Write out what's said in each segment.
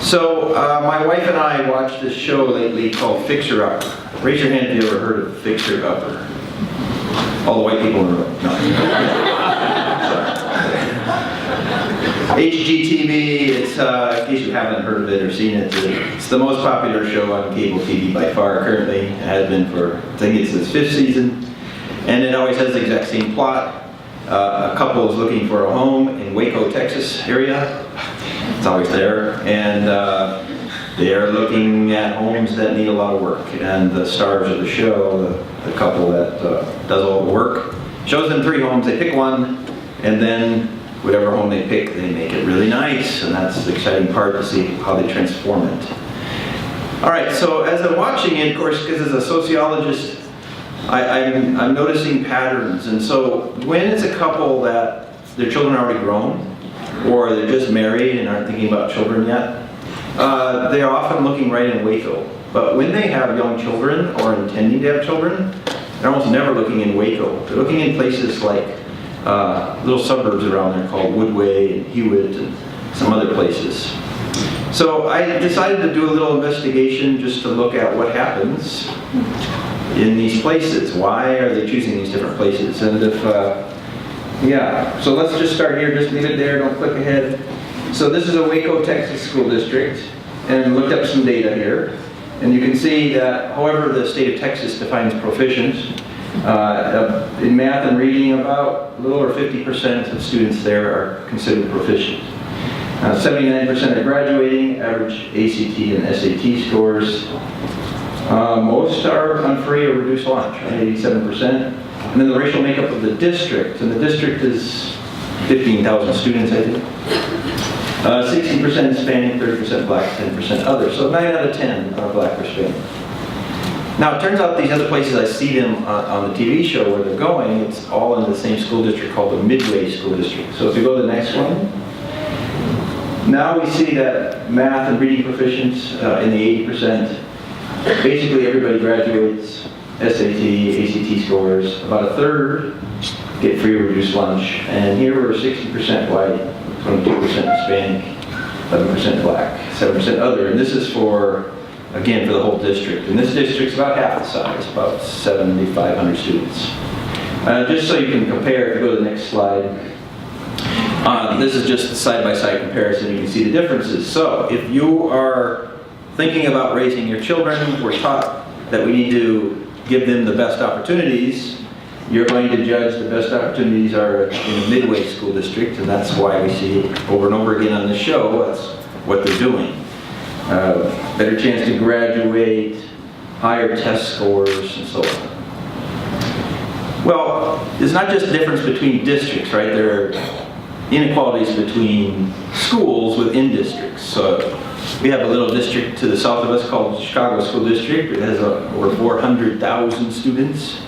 So my wife and I watched this show lately called Fixer Upper. Raise your hand if you ever heard of Fixer Upper. All the white people in the room. No. HGTV, it's, in case you haven't heard of it or seen it, it's the most popular show on cable TV by far currently. It has been for, I think it's its 5th season. And it always has the exact same plot. A couple is looking for a home in Waco, Texas area. It's always there. And they are looking at homes that need a lot of work. And the stars of the show, the couple that does all the work, shows them 3 homes. They pick one, and then whatever home they pick, they make it really nice. And that's the exciting part, to see how they transform it. All right, so as I'm watching it, of course, because as a sociologist, I'm noticing patterns. And so when it's a couple that their children are already grown, or they're just married and aren't thinking about children yet, they're often looking right in Waco. But when they have young children or intending to have children, they're almost never looking in Waco. They're looking in places like little suburbs around there called Woodway and Hewitt and some other places. So I decided to do a little investigation just to look at what happens in these places. Why are they choosing these different places? And if, yeah, so let's just start here, just leave it there, don't click ahead. So this is a Waco, Texas school district, and looked up some data here. And you can see that, however the state of Texas defines proficient, in math and reading, about a little over 50% of students there are considered proficient. 79% are graduating, average ACT and SAT scores. Most are on free or reduced lunch, right, 87%. And then the racial makeup of the district, and the district is 15,000 students, I think. 60% Hispanic, 30% black, 10% other. So 9 out of 10 are black or Hispanic. Now it turns out these other places, I see them on the TV show where they're going, it's all in the same school district called the Midway School District. So if you go to the next one, now we see that math and reading proficient in the 80%. Basically everybody graduates, SAT, ACT scores. About a third get free or reduced lunch. And here we're 60% white, 22% Hispanic, 11% black, 7% other. And this is for, again, for the whole district. And this district's about half the size, about 7,500 students. Just so you can compare, if you go to the next slide, this is just a side-by-side comparison. You can see the differences. So if you are thinking about raising your children, we're taught that we need to give them the best opportunities. You're going to judge the best opportunities are in the Midway School District, and that's why we see over and over again on the show, that's what they're doing. Better chance to graduate, higher test scores, and so on. Well, it's not just a difference between districts, right? There are inequalities between schools within districts. So we have a little district to the south of us called Chicago School District. It has over 400,000 students.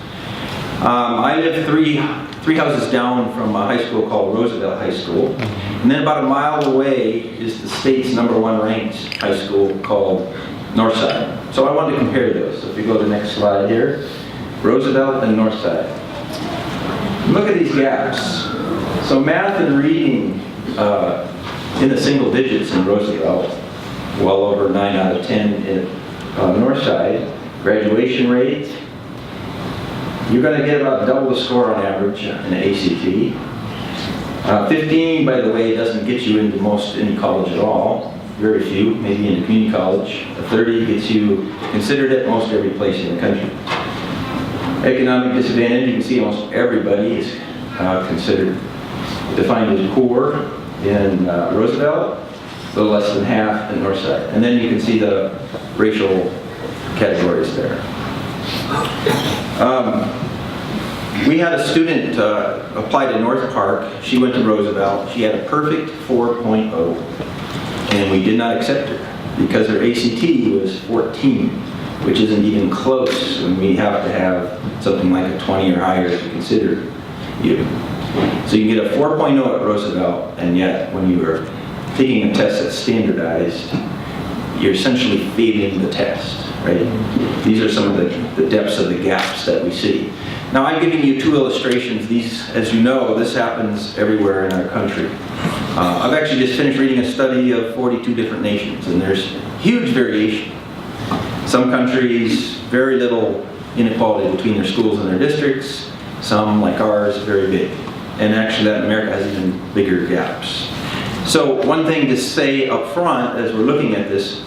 I live three houses down from a high school called Roosevelt High School. And then about a mile away is the state's #1 ranked high school called Northside. So I wanted to compare those. So if you go to the next slide here, Roosevelt and Northside. Look at these gaps. So math and reading in the single digits in Roosevelt, well over 9 out of 10 in Northside. Graduation rate, you're going to get about double the score on average in ACT. 15, by the way, doesn't get you into any college at all. Very few, maybe into community college. 30 gets you considered at most every place in the country. Economic disadvantage, you can see almost everybody is defined as poor in Roosevelt, a little less than half in Northside. And then you can see the racial categories there. We had a student apply to North Park. She went to Roosevelt. She had a perfect 4.0, and we did not accept her because her ACT was 14, which isn't even close when we have to have something like a 20 or higher to consider you. So you get a 4.0 at Roosevelt, and yet when you are taking a test that's standardized, you're essentially failing the test, right? These are some of the depths of the gaps that we see. Now I'm giving you 2 illustrations. These, as you know, this happens everywhere in our country. I've actually just finished reading a study of 42 different nations, and there's huge variation. Some countries, very little inequality between their schools and their districts. Some, like ours, very big. And actually, Latin America has even bigger gaps. So one thing to say up front as we're looking at this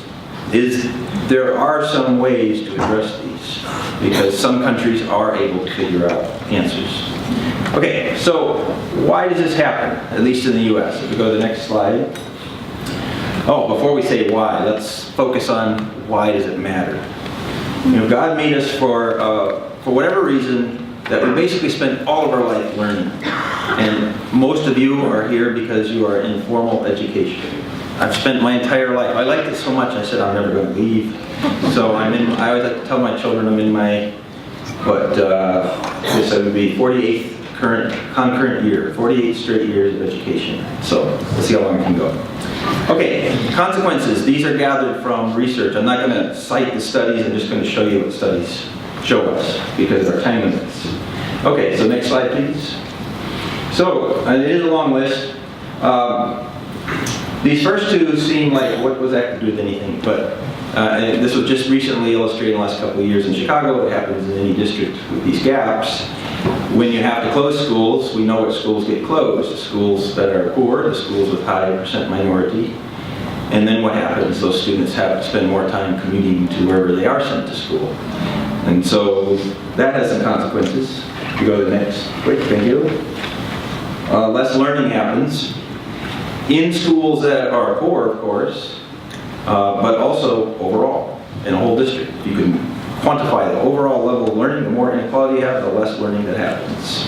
is there are some ways to address these, because some countries are able to figure out answers. Okay, so why does this happen, at least in the US? If we go to the next slide. Oh, before we say why, let's focus on why does it matter. You know, God made us for whatever reason that we basically spend all of our life learning. And most of you are here because you are in formal education. I've spent my entire life, I liked it so much I said I'm never going to leave. So I always like to tell my children I'm in my, this would be 48th concurrent year, 48 straight years of education. So let's see how long I can go. Okay, consequences. These are gathered from research. I'm not going to cite the studies, I'm just going to show you what studies show us because of our time limits. Okay, so next slide please. So, it is a long list. These first two seem like what was that to do with anything, but this was just recently illustrated in the last couple of years in Chicago. It happens in any district with these gaps. When you have to close schools, we know what schools get closed. The schools that are poor, the schools with high percent minority. And then what happens? Those students have to spend more time commuting to wherever they are sent to school. And so that has some consequences. You go to the next. Quick, thank you. Less learning happens in schools that are poor, of course, but also overall in a whole district. You can quantify the overall level of learning. The more inequality you have, the less learning that happens.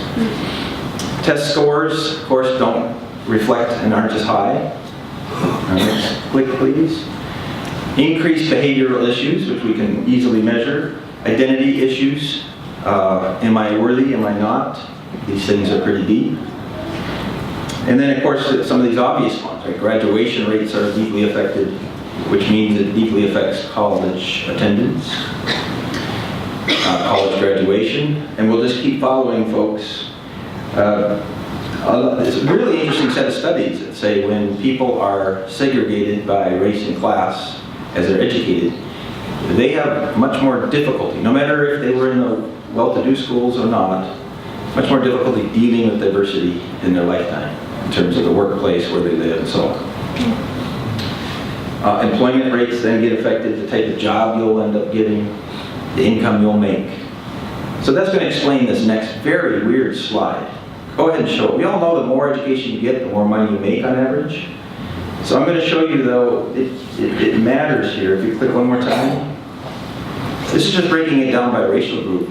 Test scores, of course, don't reflect and aren't as high. Next click, please. Increased behavioral issues, which we can easily measure. Identity issues. Am I worthy? Am I not? These things are pretty deep. And then, of course, some of these obvious ones. Right? Graduation rates are deeply affected, which means it deeply affects college attendance. College graduation, and we'll just keep following, folks. It's a really interesting set of studies that say when people are segregated by race and class as they're educated, they have much more difficulty, no matter if they were in the well-to-do schools or not, much more difficulty dealing with diversity in their lifetime in terms of the workplace, where they live, and so on. Employment rates then get affected, the type of job you'll end up getting, the income you'll make. So that's going to explain this next very weird slide. Go ahead and show it. We all know the more education you get, the more money you make on average. So I'm going to show you, though, it matters here. If you click one more time. This is just breaking it down by racial group.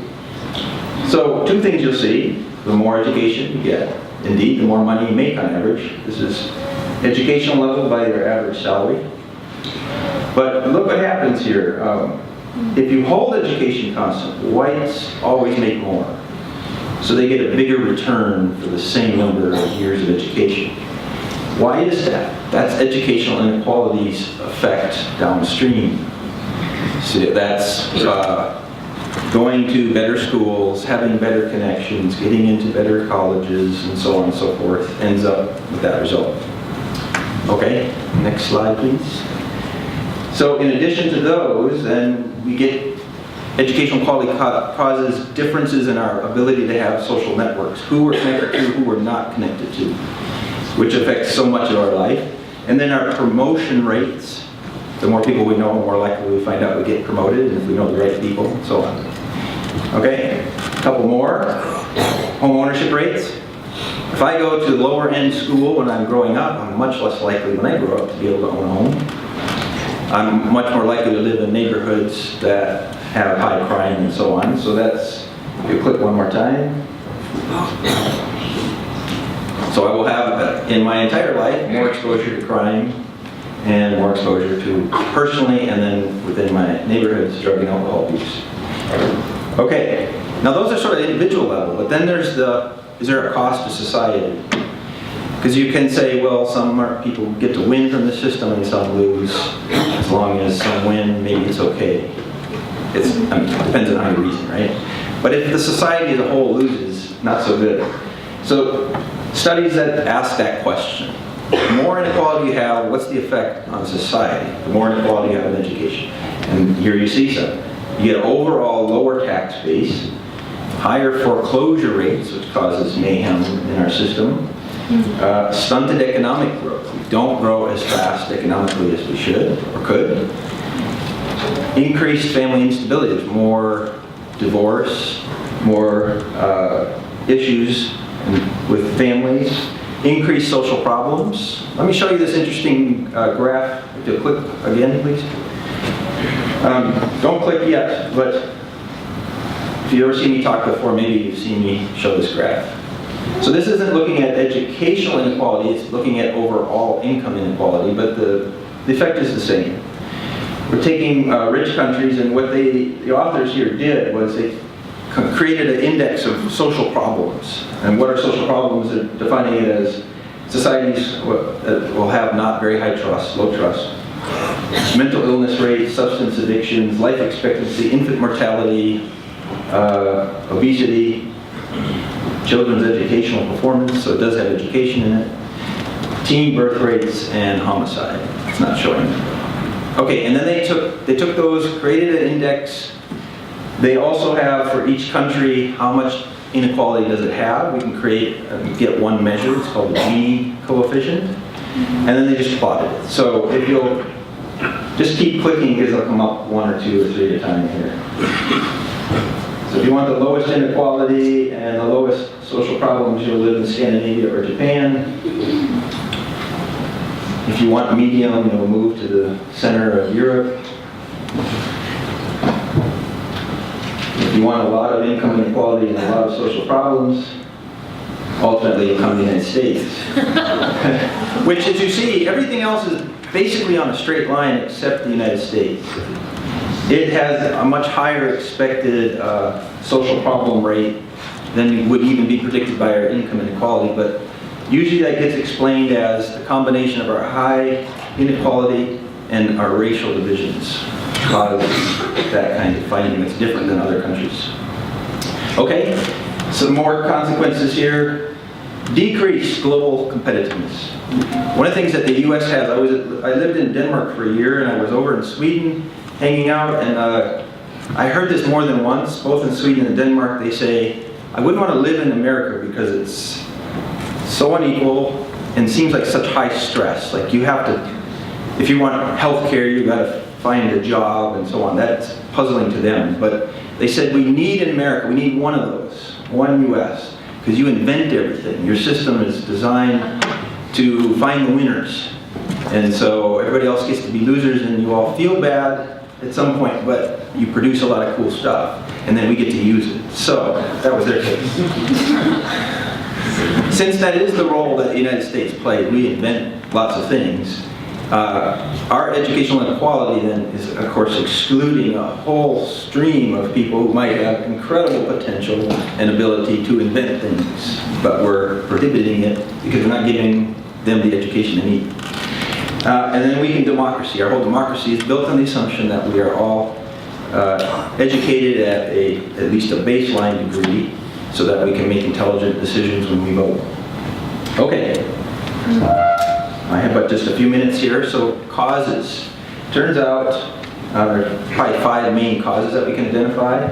So two things you'll see. The more education you get, indeed, the more money you make on average. This is educational level by your average salary. But look what happens here. If you hold education constant, whites always make more. So they get a bigger return for the same number of years of education. Why is that? That's educational inequality's effect downstream. So that's going to better schools, having better connections, getting into better colleges, and so on and so forth, ends up with that result. Okay, next slide please. So in addition to those, then we get educational quality causes differences in our ability to have social networks. Who we're connected to, who we're not connected to, which affects so much of our life. And then our promotion rates. The more people we know, the more likely we find out we get promoted, and if we know the right people, and so on. Okay, a couple more. Home ownership rates. If I go to lower end school when I'm growing up, I'm much less likely when I grow up to be able to own a home. I'm much more likely to live in neighborhoods that have high crime and so on. So that's, if you click one more time. So I will have, in my entire life, more exposure to crime and more exposure to personally and then within my neighborhoods, drug and alcohol use. Okay, now those are sort of individual level, but then there's is there a cost to society? Because you can say, well, some people get to win from the system and some lose. As long as some win, maybe it's okay. It depends on how you reason, right? But if the society as a whole loses, not so good. So studies that ask that question, The more inequality you have, what's the effect on society? The more inequality you have in education. And here you see some. You get overall lower tax base, higher foreclosure rates, which causes mayhem in our system, stunted economic growth. We don't grow as fast economically as we should or could. Increased family instability. There's more divorce, more issues with families. Increased social problems. Let me show you this interesting graph. If you'll click again, please. Don't click yet, but if you've ever seen me talk before, maybe you've seen me show this graph. So this isn't looking at educational inequality, it's looking at overall income inequality, but the effect is the same. We're taking rich countries, and what the authors here did was they created an index of social problems. And what are social problems? They're defining it as societies that will have not very high trust, low trust, mental illness rates, substance addictions, life expectancy, infant mortality, obesity, children's educational performance, so it does have education in it, teen birth rates, and homicide. It's not showing. Okay, and then they took those, created an index. They also have for each country how much inequality does it have. We can get one measure. It's called the Gini coefficient, and then they just plotted it. So if you'll just keep clicking, because it'll come up one or two or three at a time here. So if you want the lowest inequality and the lowest social problems, you'll live in Scandinavia or Japan. If you want medium, you'll move to the center of Europe. If you want a lot of income inequality and a lot of social problems, ultimately you'll come to the United States. Which, as you see, everything else is basically on a straight line except the United States. It has a much higher expected social problem rate than would even be predicted by our income inequality, but usually that gets explained as the combination of our high inequality and our racial divisions cause that kind of finding that's different than other countries. Okay, some more consequences here. Decreased global competitiveness. One of the things that the US has, I lived in Denmark for a year, and I was over in Sweden hanging out, and I heard this more than once, both in Sweden and Denmark. They say, I wouldn't want to live in America because it's so unequal and seems like such high stress. Like you have to, if you want health care, you've got to find a job and so on. That's puzzling to them. But they said, we need in America, we need one of those, one US, because you invent everything. Your system is designed to find the winners. And so everybody else gets to be losers, and you all feel bad at some point, but you produce a lot of cool stuff, and then we get to use it. So that was their case. Since that is the role that the United States played, we invent lots of things. Our educational inequality then is, of course, excluding a whole stream of people who might have incredible potential and ability to invent things, but we're prohibiting it because we're not giving them the education they need. And then weaken democracy. Our whole democracy is built on the assumption that we are all educated at least a baseline degree so that we can make intelligent decisions when we vote. Okay. I have but just a few minutes here. So causes. Turns out there are probably 5 main causes that we can identify.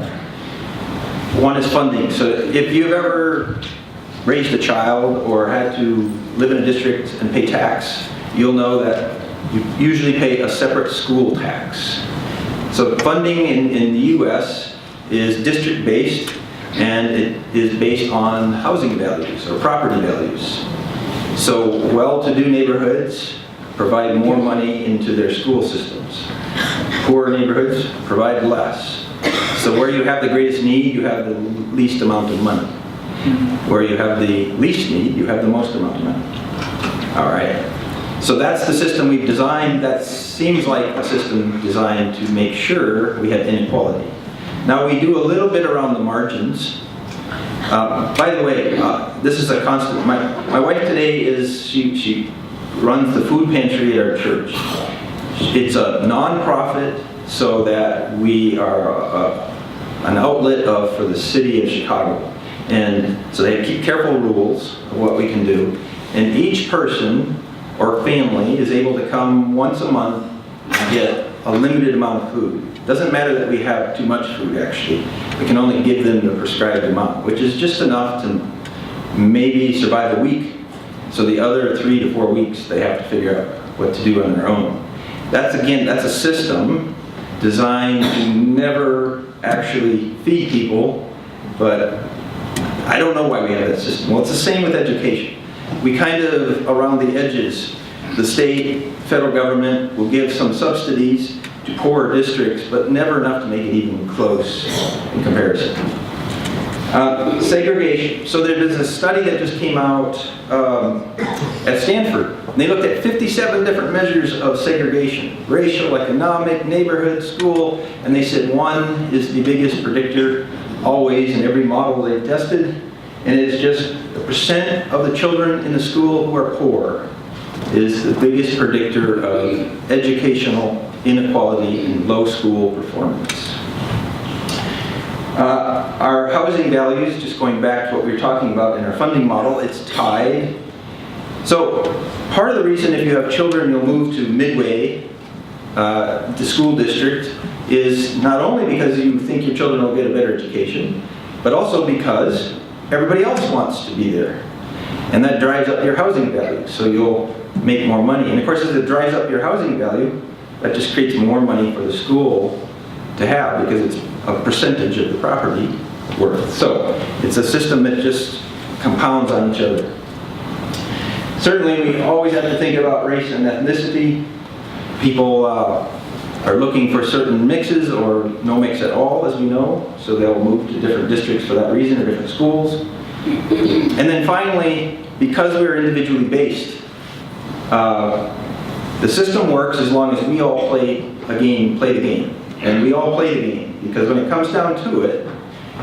One is funding. So if you've ever raised a child or had to live in a district and pay tax, you'll know that you usually pay a separate school tax. So funding in the US is district-based, and it is based on housing values or property values. So well-to-do neighborhoods provide more money into their school systems. Poor neighborhoods provide less. So where you have the greatest need, you have the least amount of money. Where you have the least need, you have the most amount of money. All right. So that's the system we've designed. That seems like a system designed to make sure we have inequality. Now we do a little bit around the margins. By the way, this is a constant. My wife today is, she runs the food pantry at our church. It's a non-profit, so that we are an outlet for the city of Chicago. And so they keep careful rules of what we can do. And each person or family is able to come once a month and get a limited amount of food. Doesn't matter that we have too much food, actually. We can only give them the prescribed amount, which is just enough to maybe survive a week. So the other 3 to 4 weeks, they have to figure out what to do on their own. That's a system designed to never actually feed people, but I don't know why we have that system. Well, it's the same with education. We kind of, around the edges, the state, federal government will give some subsidies to poorer districts, but never enough to make it even close in comparison. Segregation. So there's a study that just came out at Stanford. And they looked at 57 different measures of segregation: racial, economic, neighborhood, school, and they said one is the biggest predictor always in every model they tested, and it is just the percent of the children in the school who are poor is the biggest predictor of educational inequality and low school performance. Our housing values, just going back to what we were talking about in our funding model, it's tied. So part of the reason if you have children you'll move to Midway, the school district, is not only because you think your children will get a better education, but also because everybody else wants to be there. And that drives up your housing value, so you'll make more money. And of course, as it drives up your housing value, that just creates more money for the school to have, because it's a percentage of the property worth. So it's a system that just compounds on each other. Certainly, we always have to think about race and ethnicity. People are looking for certain mixes or no mix at all, as we know, so they'll move to different districts for that reason, or different schools. And then finally, because we're individually based, the system works as long as we all play the game. And we all play the game, because when it comes down to it,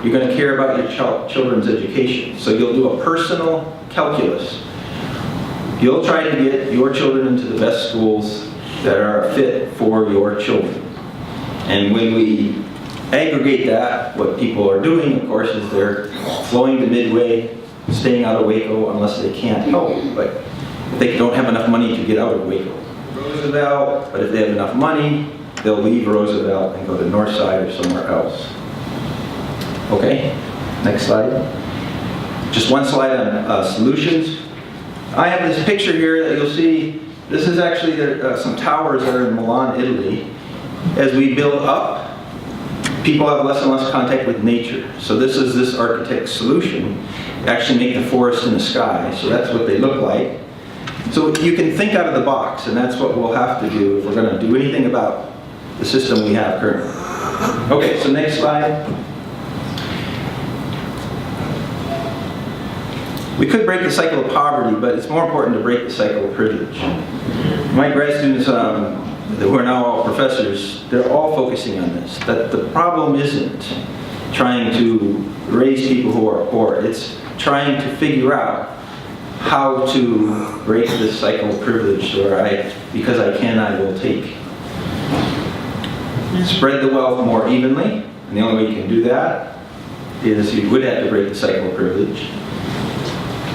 you're going to care about your children's education. So you'll do a personal calculus. You'll try to get your children into the best schools that are fit for your children. And when we aggregate that, what people are doing, of course, is they're flowing to Midway, staying out of Waco unless they can't help. But if they don't have enough money to get out of Waco. Roosevelt, but if they have enough money, they'll leave Roosevelt and go to Northside or somewhere else. Okay, next slide. Just one slide on solutions. I have this picture here that you'll see. This is actually some towers that are in Milan, Italy. As we build up, people have less and less contact with nature. So this architect's solution. Actually make the forest in the sky. So that's what they look like. So you can think out of the box, and that's what we'll have to do if we're going to do anything about the system we have currently. Okay, so next slide. We could break the cycle of poverty, but it's more important to break the cycle of privilege. My grad students, who are now all professors, they're all focusing on this. That the problem isn't trying to raise people who are poor. It's trying to figure out how to break this cycle of privilege where because I can, I will take. Spread the wealth more evenly, and the only way you can do that is you would have to break the cycle of privilege.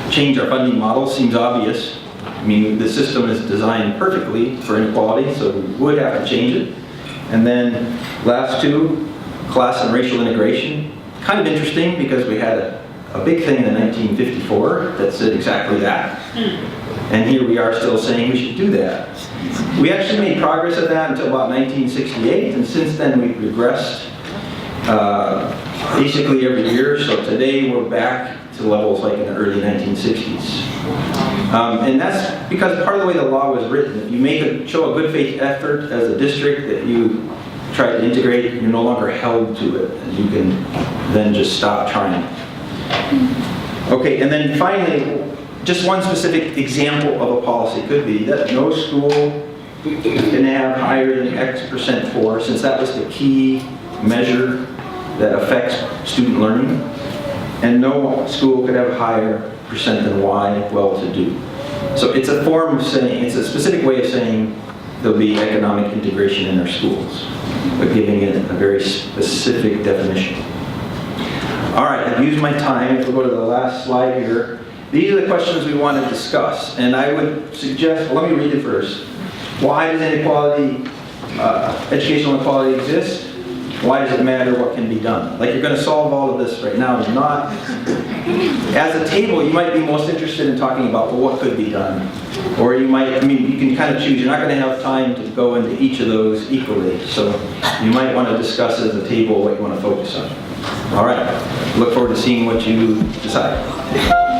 Change our funding model seems obvious. I mean, the system is designed perfectly for inequality, so we would have to change it. And then last two, class and racial integration. Kind of interesting because we had a big thing in 1954 that said exactly that. And here we are still saying we should do that. We actually made progress at that until about 1968, and since then we've regressed basically every year. So today we're back to levels like in the early 1960s. And that's because part of the way the law was written. If you show a good faith effort as a district that you try to integrate, you're no longer held to it, and you can then just stop trying. Okay, and then finally, just one specific example of a policy could be that no school can have higher than X percent for, since that was the key measure that affects student learning, and no school could have a higher percent than Y well-to-do. So it's a form of saying, it's a specific way of saying there'll be economic integration in our schools, but giving it a very specific definition. All right, I've used my time. If we go to the last slide here, These are the questions we want to discuss, and I would suggest, well, let me read it first. Why does inequality, educational inequality exist? Why does it matter? What can be done? Like, you're going to solve all of this right now, but not. As a table, you might be most interested in talking about, well, what could be done? Or you might, I mean, you can kind of choose. You're not going to have time to go into each of those equally, so you might want to discuss as a table what you want to focus on. All right. Look forward to seeing what you decide.